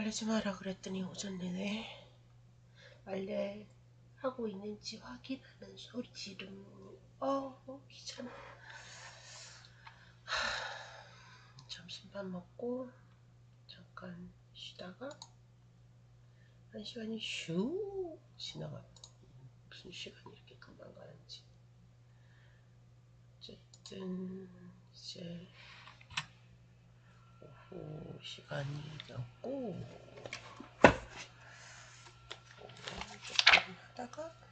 빨래 좀 하라 그랬더니 오전 내내 빨래 하고 있는지 확인하는 소리 지르니 귀찮아. 점심밥 먹고 잠깐 쉬다가 한 시간이 슉 지나가. 무슨 시간이 이렇게 금방 가는지. 어쨌든 이제 오후 시간이 되었고 조금 하다가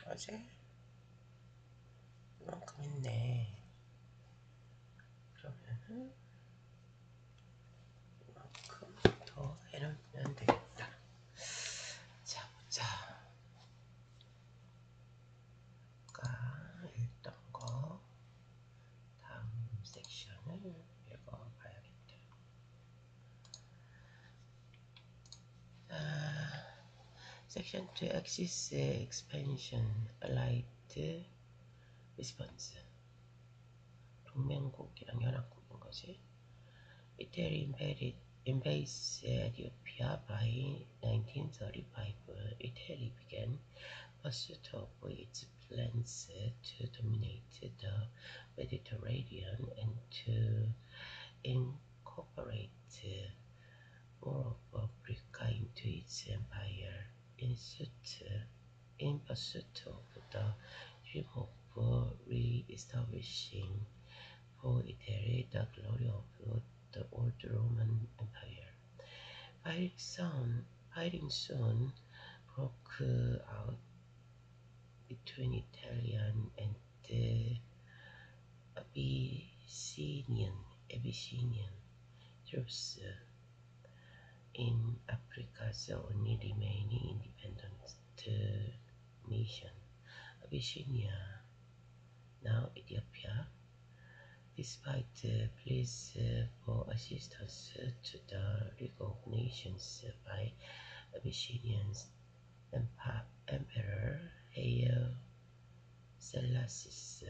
어제 이만큼 했네. 그러면은 이만큼 더 해놓으면 되겠다. 자 보자. 아까 읽던 거 다음 섹션을 읽어봐야겠다. Section 2 Axis Expansion Allied Response. 동맹국이랑 연합국인 거지. Italy invades Ethiopia by 1935. Italy began pursuit of its plans to dominate the Mediterranean and to incorporate more of Africa into its empire. In pursuit of the dream of re-establishing for Italy the glory of the old Roman Empire. Fighting soon broke out between Italian and Abyssinian troops in Africa's only remaining independent nation, Abyssinia, now Ethiopia. Despite pleas for assistance to the League of Nations by Abyssinian Emperor Haile Selassie,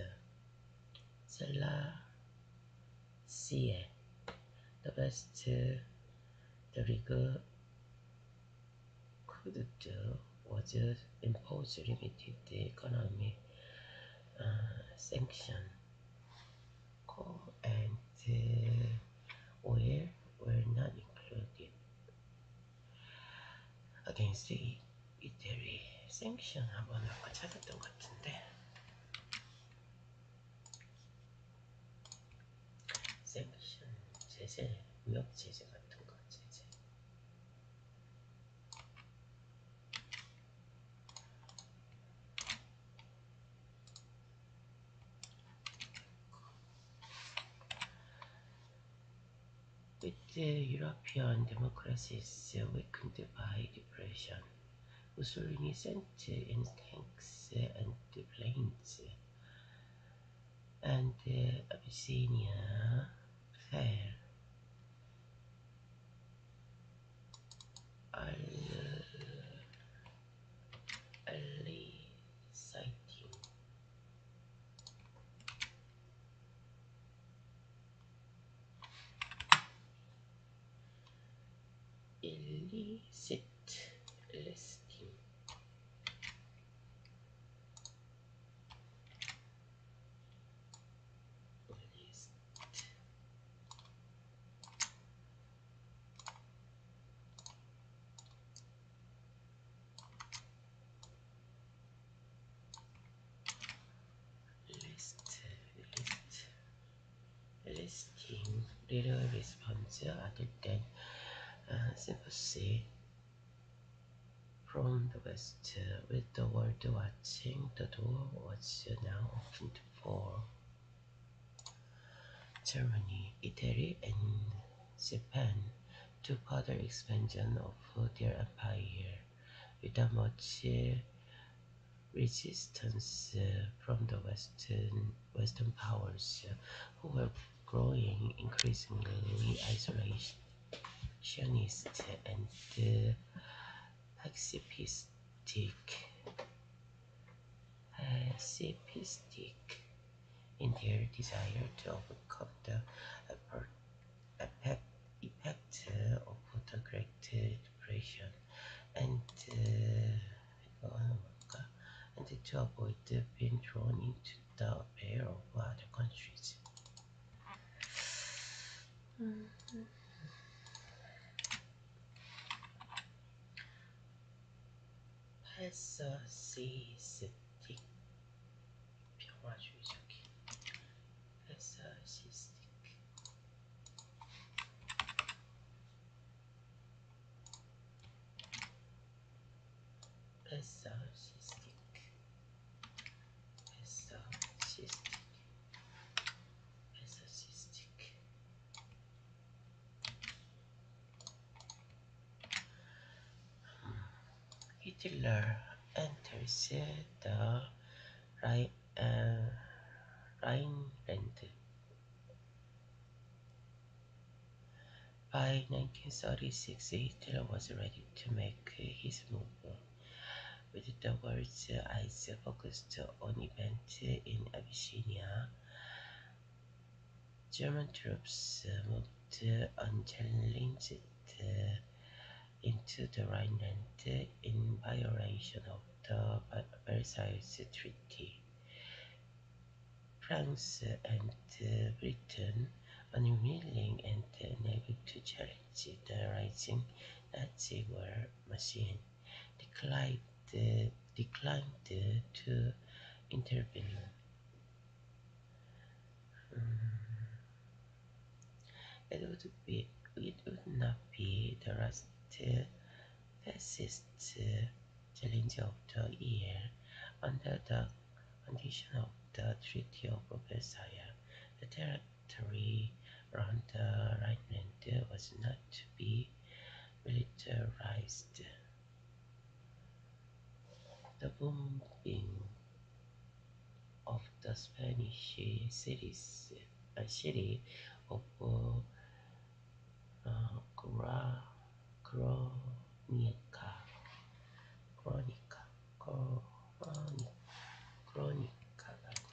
the League could do was impose limited economic sanctions. Coal and oil were not included against Italy. sanction 한번 아까 찾았던 것 같은데. sanction 제재, 무역 제재 같은 거 제재. With the European democracies weakened by depression, Mussolini sent in tanks and planes, and Abyssinia fell. Illicit listing. Listing little response other than sympathy from the West. With the world watching, the door was now opened for Germany, Italy, and Japan to further expansion of their empire without much resistance from the Western powers, who were growing increasingly isolationist and pacifistic. pacifistic in their desire to overcome the effect, effect of the Great Depression and and to avoid being drawn into the affair of other countries. 패서시스틱 평화주의적인 패서시스틱 패서시스틱 패서시스틱 패서시스틱 Hitler enters the Rhine, Rhineland. By 1936, Hitler was ready to make his move, with the world's eyes focused on events in Abyssinia. German troops moved unchallenged into the Rhineland in violation of the Versailles Treaty. France and Britain, unwilling and unable to challenge the rising Nazi war machine, declined to intervene. It would not be the last fascist challenge of the year. Under the condition of the Treaty of Versailles, the territory around the Rhineland was not to be militarized. The bombing of the Spanish city of Cronica, Cronica,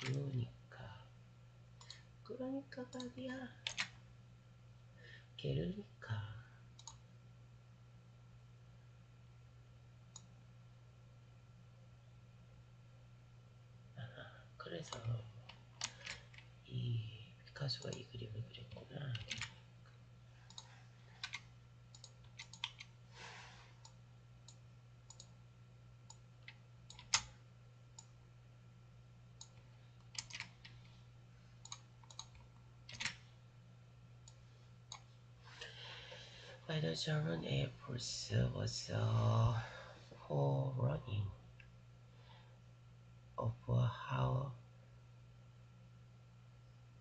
Cronica, Cronica adia, Guernica. 그래서 이 피카소가 이 그림을 그렸구나. By the German Air Force was forerunning of how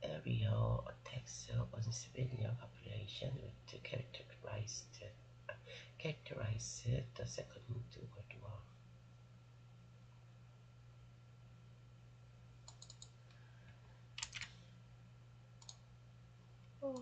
aerial attacks on civilian population would characterize the Second World War. Oh.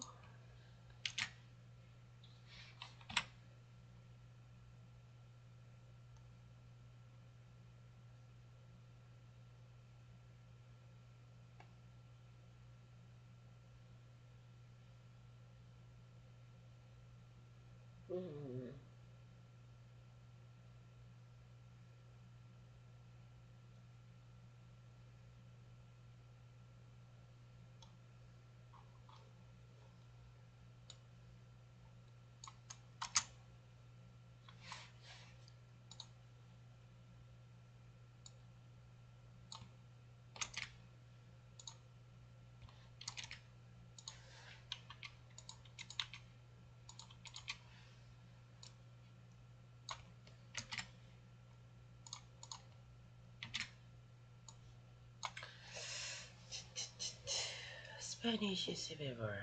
Spanish Civil War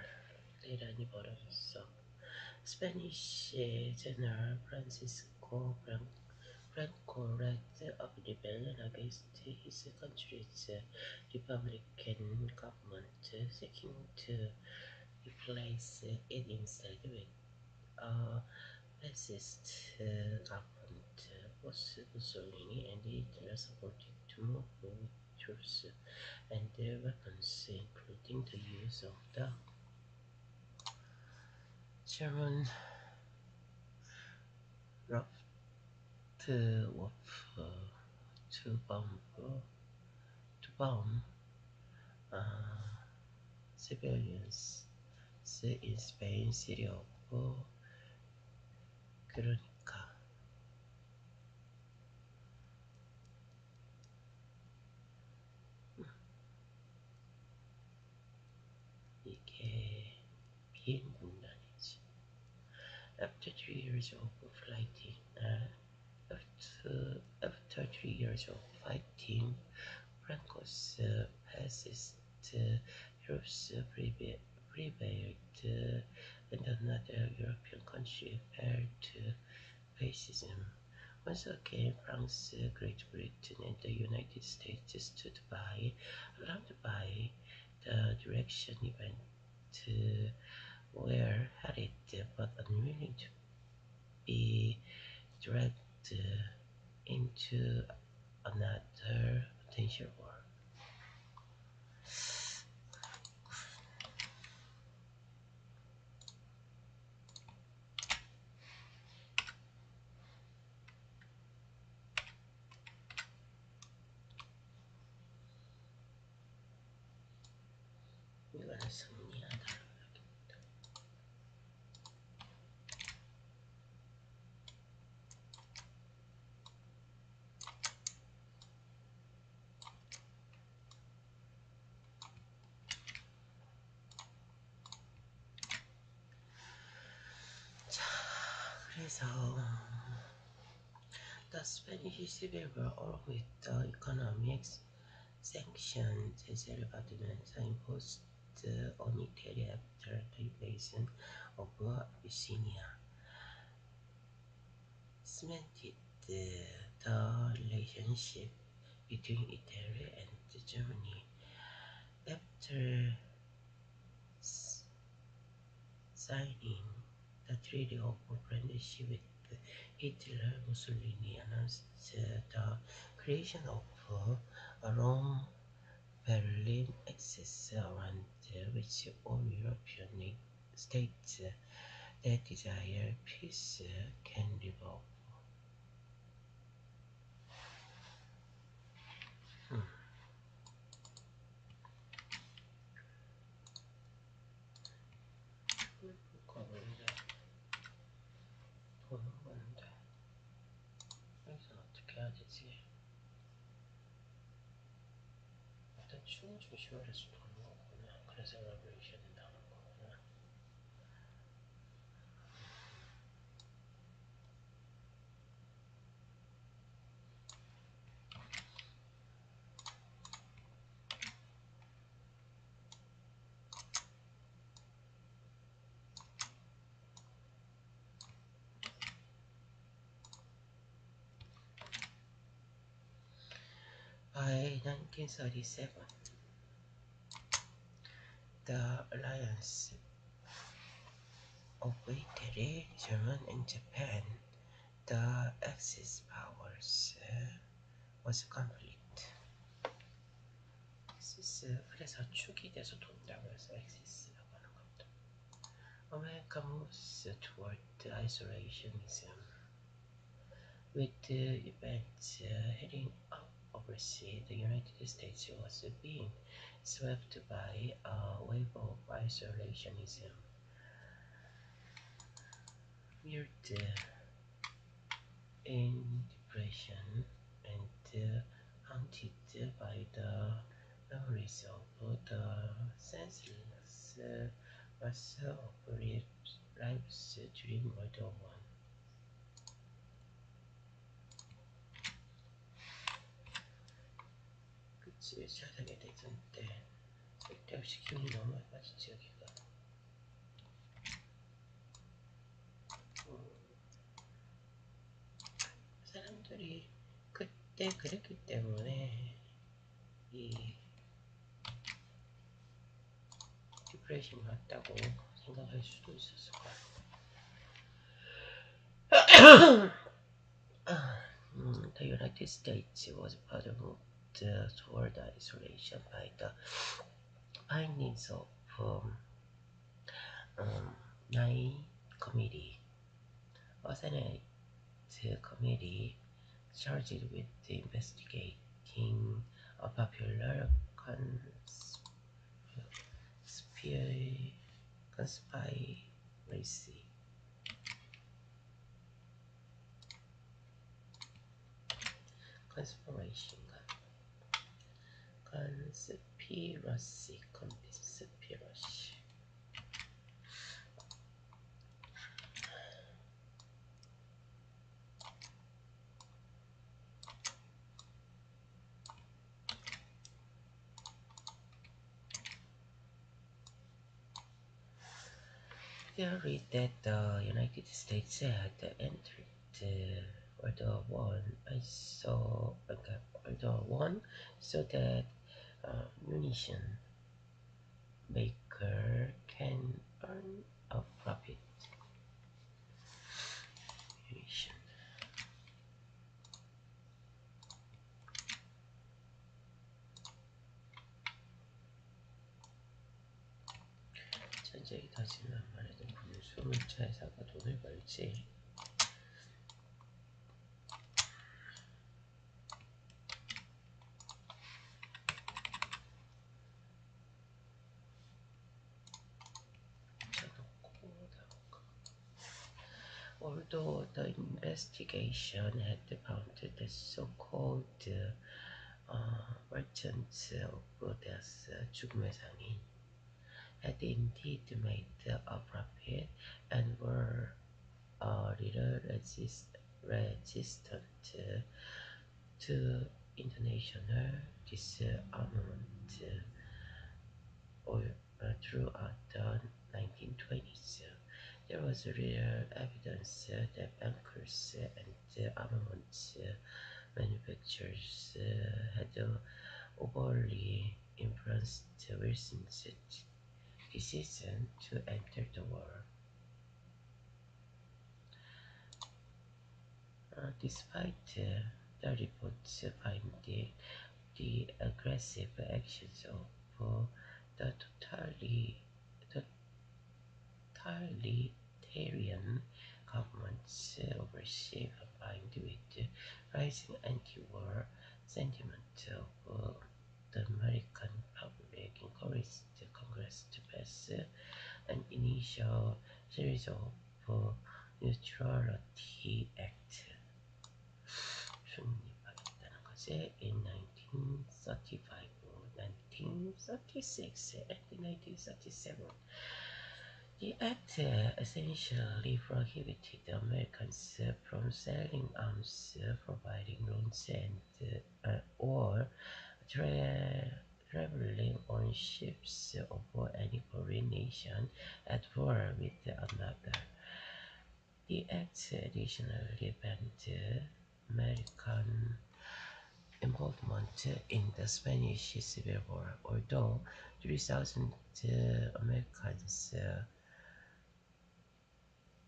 대란이 벌어졌어. Spanish General Francisco Franco led a rebellion against his country's Republican government, seeking to replace it instead with a fascist government. Both Mussolini and Hitler supported to move troops and their weapons, including the use of the German Luftwaffe to bomb uh, civilians in Spain, 시리아고 그러니까 이게 비행군단이지. After 3 years of fighting, Franco's fascist troops prevailed, and another European country fell to fascism. Once again, France, Great Britain, and the United States stood by, alarmed by the direction event were headed, but unwilling to be dragged into another potential war. 이거는 승리하다. 자, 그래서 the Spanish Civil War, along with the economic sanctions 제재를 받으면서 imposed on Italy after the invasion of Abyssinia, cemented the relationship between Italy and Germany. After signing the Treaty of Friendship with Hitler, Mussolini announced the creation of a Rome-Berlin axis around which all European states that desire peace can revolve. 보는 건데 여기서 어떻게 해야 되지? 일단 춤 중심으로 해서 도는 거구나. 그래서 레볼루션이 나오는 거구나. By 1937, the alliance of Italy, Germany, and Japan, the Axis powers, was complete. 그래서 축이 돼서 돈다고 해서 엑시스라고 하는 겁니다. America moves toward isolationism, with the events heading up overseas. The United States was being swept by a wave of isolationism, mired in depression and haunted by the memories of the senseless loss of lives during World War I. 그치, 1차 세계대전 때 쓸데없이 기운이 너무 많이 빠졌지 여기가. 사람들이 그때 그랬기 때문에 이 디프레션 왔다고 생각할 수도 있었을 거야. The United States was part of toward isolation by the findings of um, nine committee, a Senate committee charged with investigating a popular conspiracy conspiracy conspiracy conspiracy. Theory that the United States had entered World War One so that munition maker can earn a profit. Munition. 전쟁이 터지면 말해도 군수물자 회사가 돈을 벌지. Although the investigation had found the so-called merchants of death, 죽음의 상인, had indeed made a profit and were a little resistant to international disarmament throughout the 1920s. There was real evidence that bankers and armament manufacturers had overly influenced Wilson's decision to enter the war. Despite the reports finding the aggressive actions of the totalitarian governments overseas, combined with rising anti-war sentiment of the American public, encouraged Congress to pass an initial series of Neutrality Act 중립하겠다는 것이 in 1935, 1936, and 1937. The act essentially prohibited the Americans from selling arms, providing loans, and or traveling on ships of any foreign nation at war with another. The act additionally banned American involvement in the Spanish Civil War, although 3,000 Americans,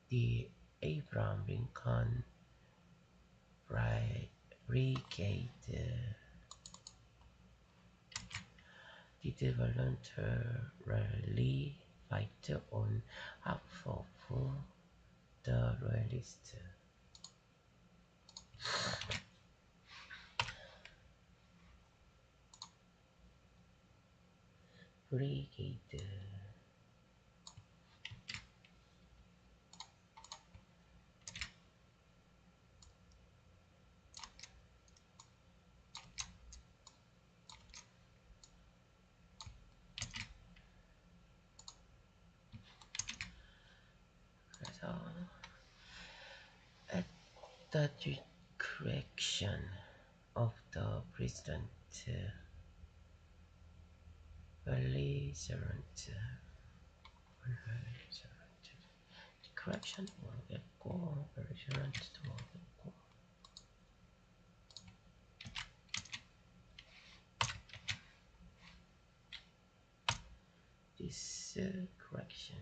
the Abraham Lincoln Brigade, did voluntarily fight on behalf of the Royalists. Brigade. 그래서 at the direction of the President, belligerent, correction 모르겠고 belligerent도 모르겠고 this correction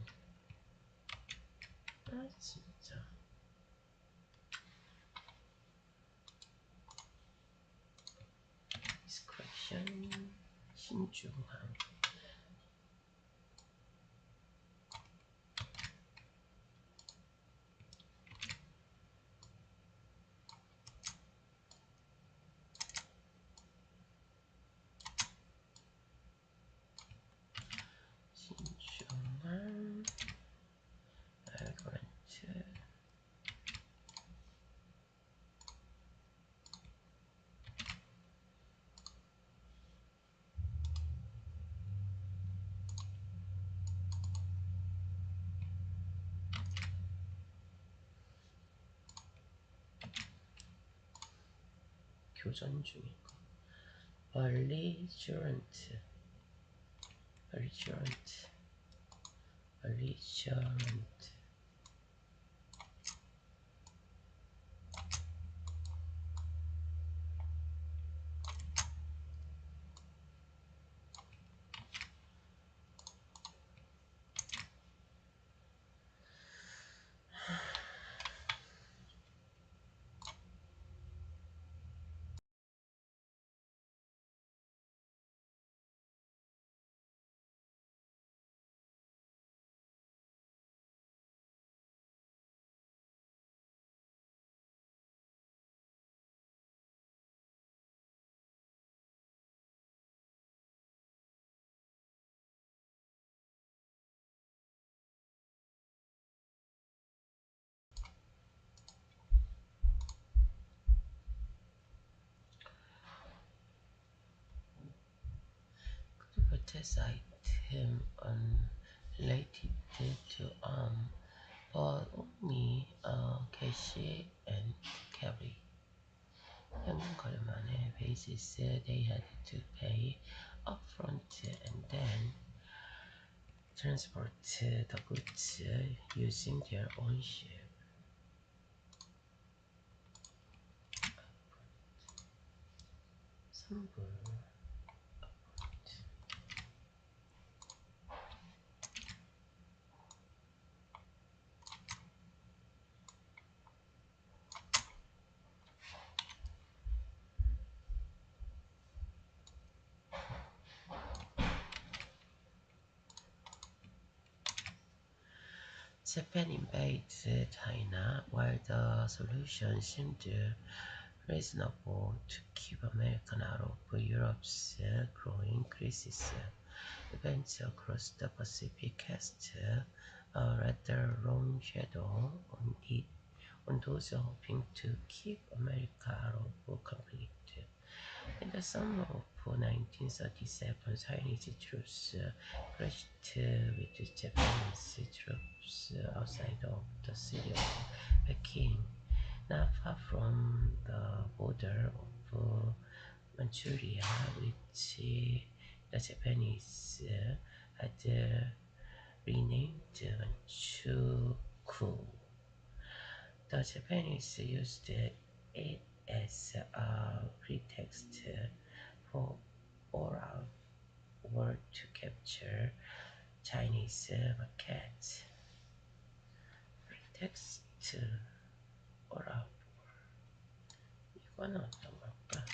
진짜 this 신중함. 신중함. 알고란트. 교전 중인 거. belligerent. belligerent. belligerent. Test item unrelated to but only cash and carry. 현금 거래만의 basis they had to pay upfront and then transport the goods using their own ship. 선불. Japan invades China while the solution seemed reasonable to keep America out of Europe's growing crisis. Events across the Pacific cast a rather long shadow on those hoping to keep America out of conflict. In the summer of 1937, Chinese troops clashed with Japanese troops outside of the city of Peking, not far from the border of Manchuria, which the Japanese had renamed Manchukuo. The Japanese used it as a pretext for all-out war to capture Chinese markets. pretext all-out war. 이거는 어떤 걸까?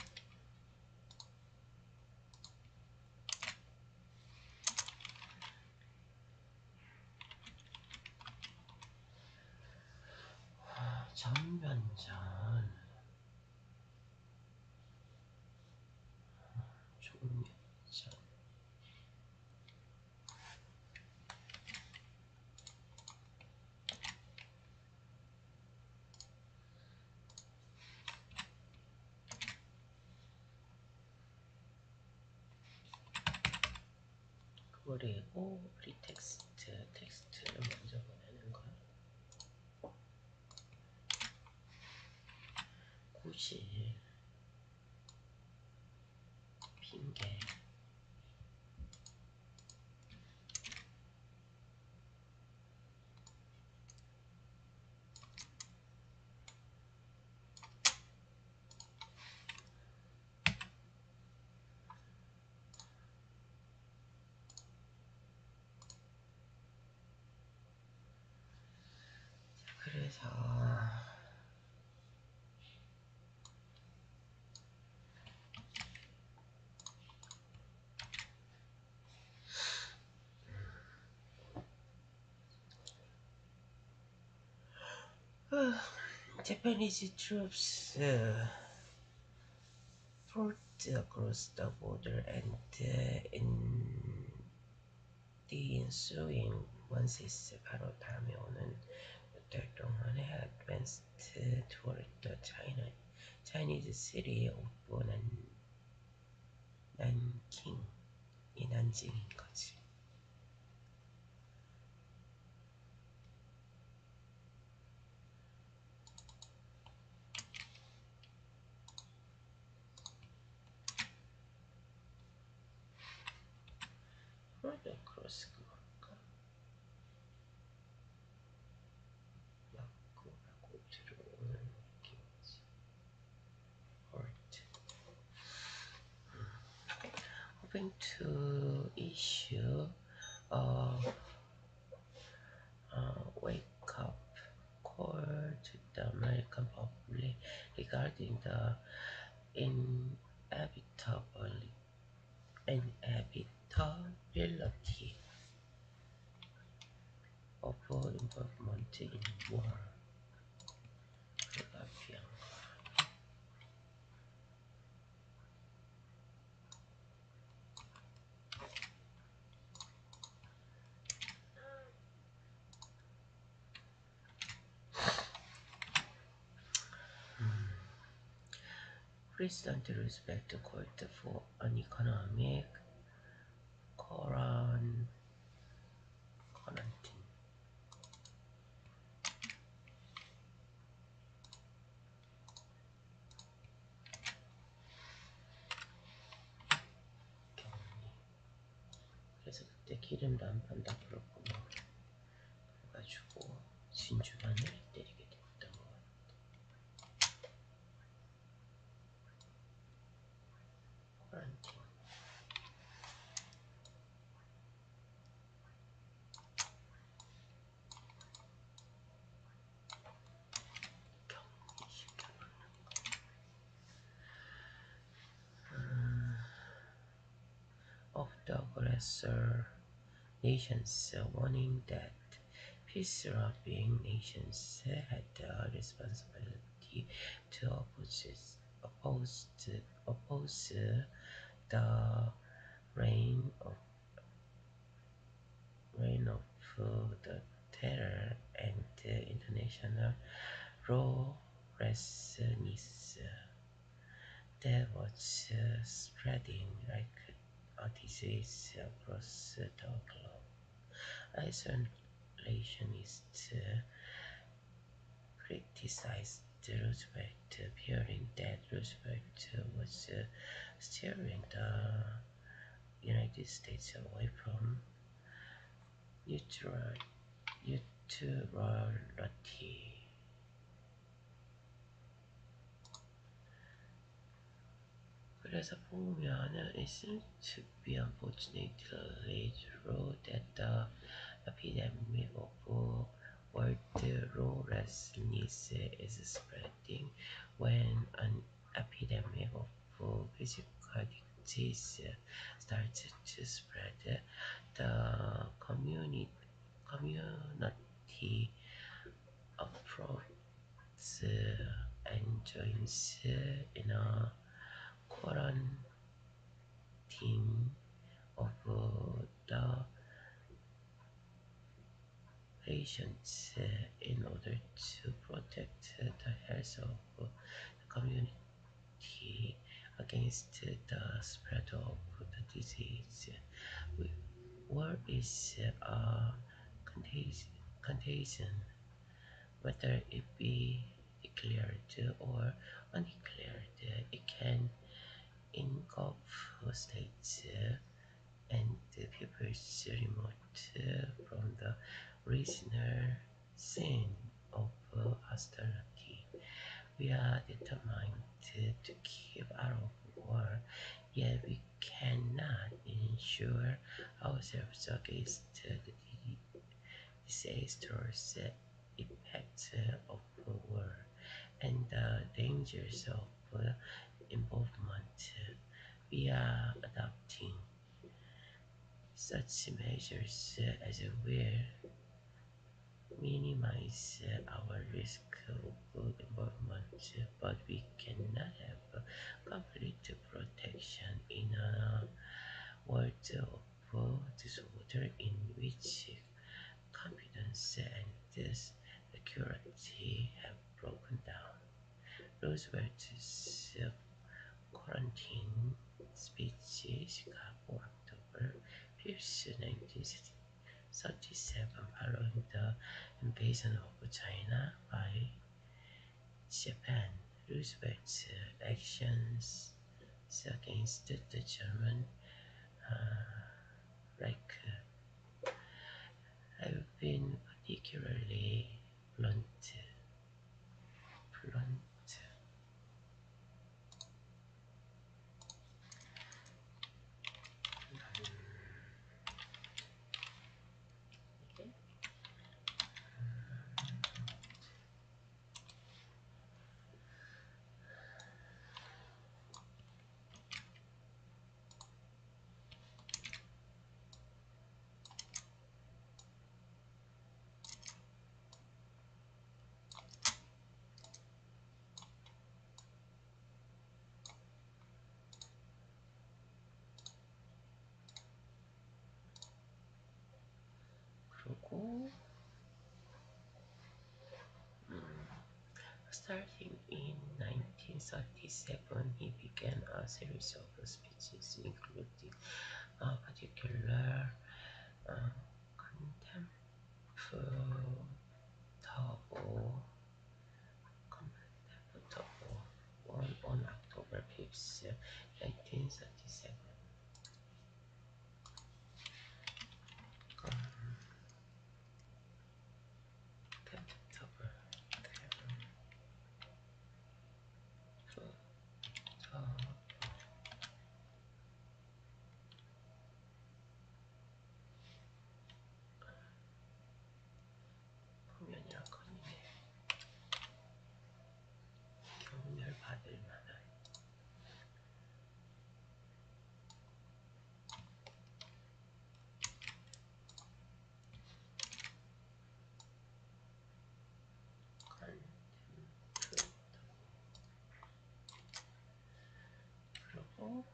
전면전, 종면전. 그리고 텍스트를 먼저 보내는 거. 구실, 핑계. 그래서 Japanese troops poured across the border, and in the ensuing months, 바로 다음에 오는 몇 달 동안에 advanced toward the Chinese city of Nanking, 이 난징인 거지. Further across 그걸까? 막고라고 들어오는 느낌이지. Port. Hoping to issue a wake-up call to the American public regarding the inevitability of involvement in war. 불가피한 President Roosevelt called for an economic quarantine. 그래서 그때 기름도 안 판다 그러고 막 그래가지고 진주만을 때리게 됐던 것 같아. quarantine. Of the aggressor nations, warning that peace-loving nations had the responsibility to oppose the reign of the terror and international lawlessness that was spreading like a disease across the globe. Isolationists criticized Roosevelt, fearing that Roosevelt was steering the United States away from neutrality. 그래서 보면은 it seems to be unfortunately true that the epidemic of world lawlessness is spreading when an epidemic of physical disease starts to spread. The community approaches and joins in a quarantine of the patients in order to protect the health of the community against the spread of the disease. War is a contagion, whether it be declared or undeclared. It can engulf states and peoples remote from the original scene of hostility. We are determined to keep out of war, yet we cannot ensure ourselves against the disastrous effects of war and the dangers of involvement. We are adopting such measures as will minimize our risk of involvement, but we cannot have complete protection in a world of disorder in which confidence and security have broken down. Roosevelt's quarantine speech, Chicago, October 5th, 1937, following the invasion of China by Japan. Roosevelt's actions against the German Reich have been particularly blunt. blunt. 그리고 starting in 1937, he began a series of speeches, including a particular contemptible one on October 5th, 1937. Contemptible 공연이랑 건이네. 경멸 받을 만한 컨템플. 그리고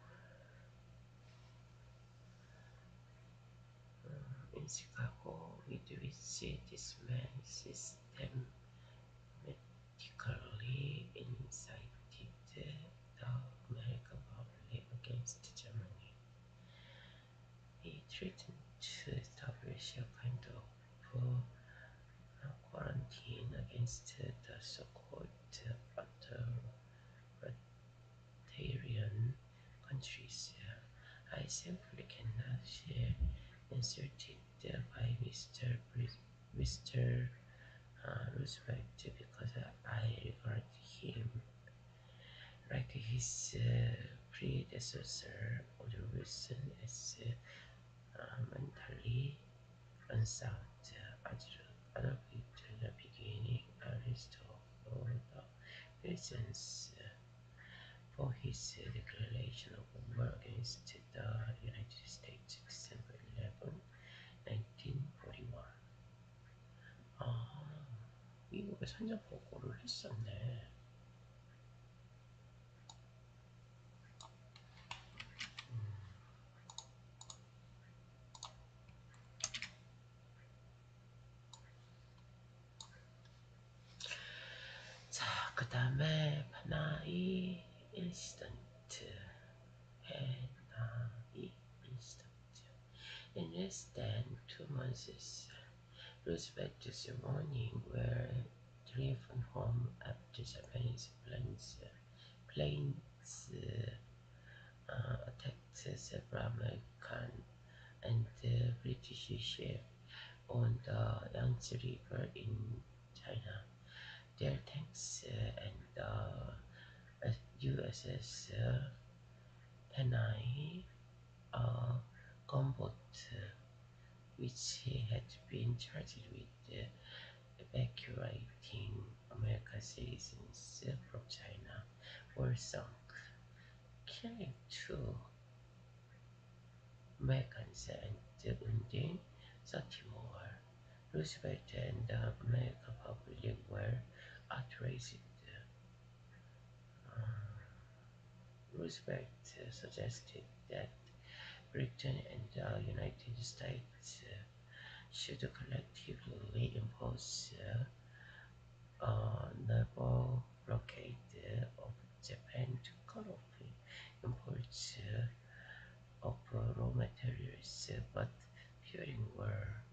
in Chicago, with which this man systematically incited the American public against Germany. He threatened to establish a kind of quarantine against the so-called authoritarian countries. I simply cannot inserted by Mr. Roosevelt because I regard him like his predecessor Woodrow Wilson as mentally unsound. Attribute the beginning a list of all the reasons for his declaration of war against the United States, December 11, 1941. 미국에 선전 보고를 했었네. 자, 그 다음에 하나의 인시던트. In less than 2 months, Roosevelt's warnings were driven home after Japanese planes attacked several American and British ships on the Yangtze River in China. Their tanks and the USS Penai, a gunboat which had been charged with evacuating American citizens from China, were sunk, killing 2 Americans and wounding 30 more. Roosevelt and the American public were outraged. Roosevelt suggested that Britain and the United States should collectively impose a naval blockade of Japan to cut off imports of raw materials, but during war,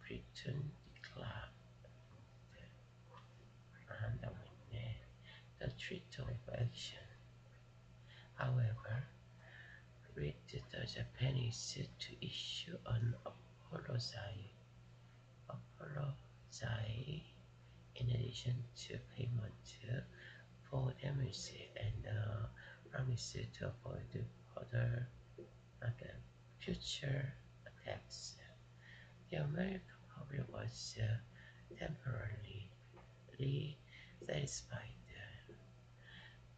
Britain declared 한다고 했네. The threat of action. However, read the Japanese to issue an apology in addition to payment for damage and promise to avoid further future attacks. The American public was temporarily satisfied.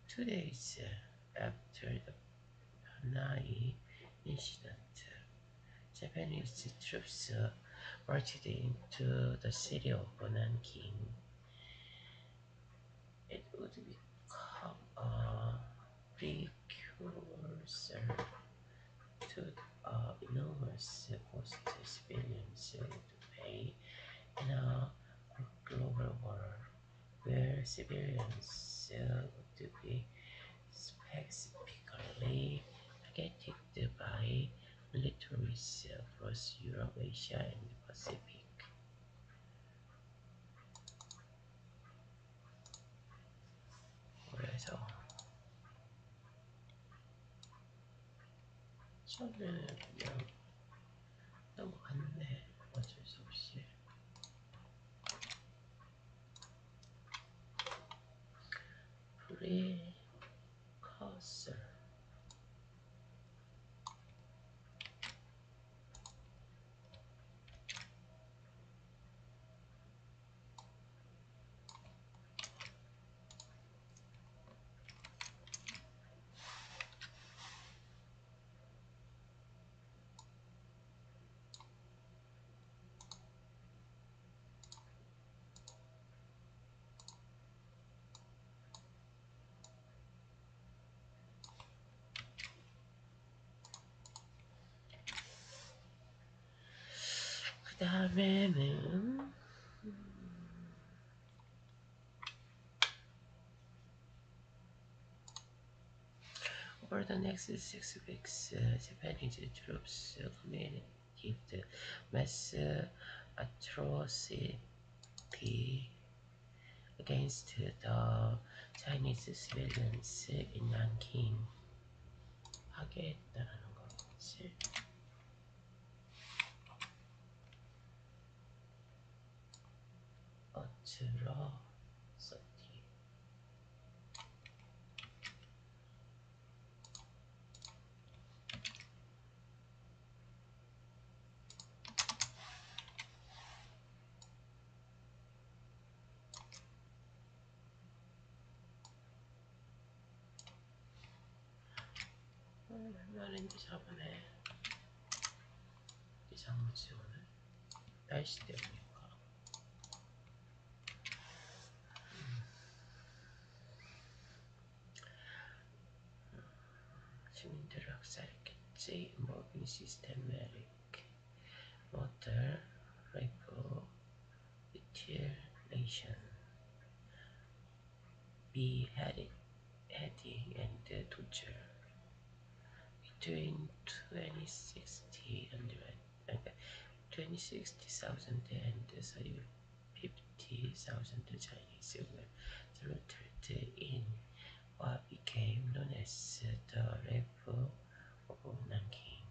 2 days after the Panay incident, Japanese troops marched into the city of Nanking. It would become a precursor to enormous cost civilians to pay in a global war where civilians would be specifically targeted by militaries across Europe, Asia, and the Pacific. 그래서 저는 그냥 넘어갔네. 어쩔 수 없이. Precursor. 그 다음에는 over the next 6 weeks, Japanese troops committed mass atrocity against the Chinese civilians in Nanking. 하겠다라는 거겠지. atrocity. 말인지 잡으네. 이상하지 오늘 날씨 때문인가. 시민들을 학살했겠지. Moving systematic motor rifle mutilation, beheading and torture. Between 20,000 and 50,000 Chinese were slaughtered in what became known as the Rape of Nanking.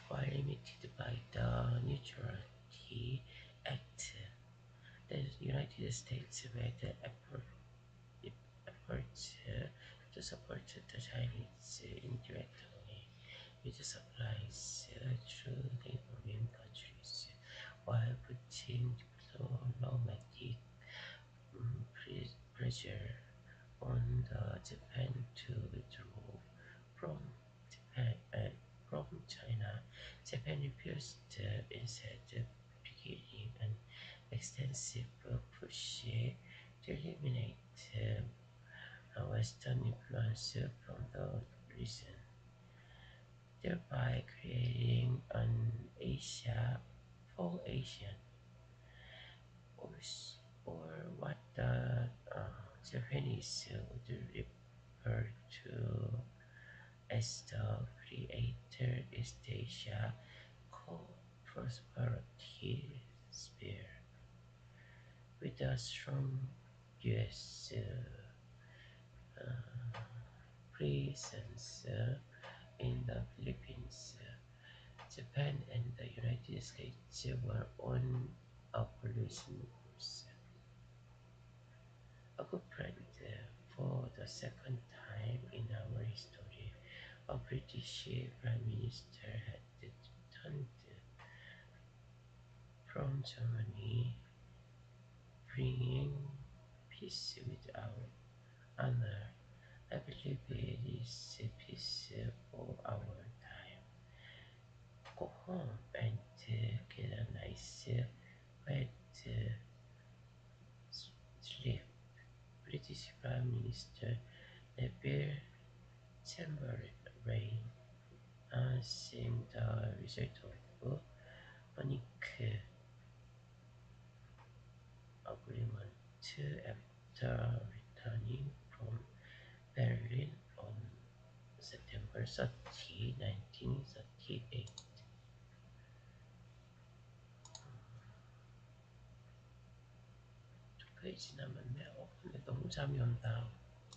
While limited by the Neutrality Act, the United States made efforts to support the Chinese indirectly with supplies through neighboring countries, while putting diplomatic pressure on the Japan to withdraw from from China. Japan refused instead, beginning an extensive push to eliminate Western influence from the region, thereby creating an Asia for Asian, or what the Japanese would refer to as the Greater East Asia Co-Prosperity Sphere, with a strong US presence in the Philippines. Japan and the United States were on a collision course. A good friend, for the second time in our history, a British Prime Minister had returned from Germany, bringing peace without honor. I believe it is peace for our time. Go home and get a nice wet sleep. British Prime Minister Neville Chamberlain, seeing the result of Munich Agreement after returning from Berlin on September 30, 1938. 두 페이지 남았네. 근데 너무 잠이 온다.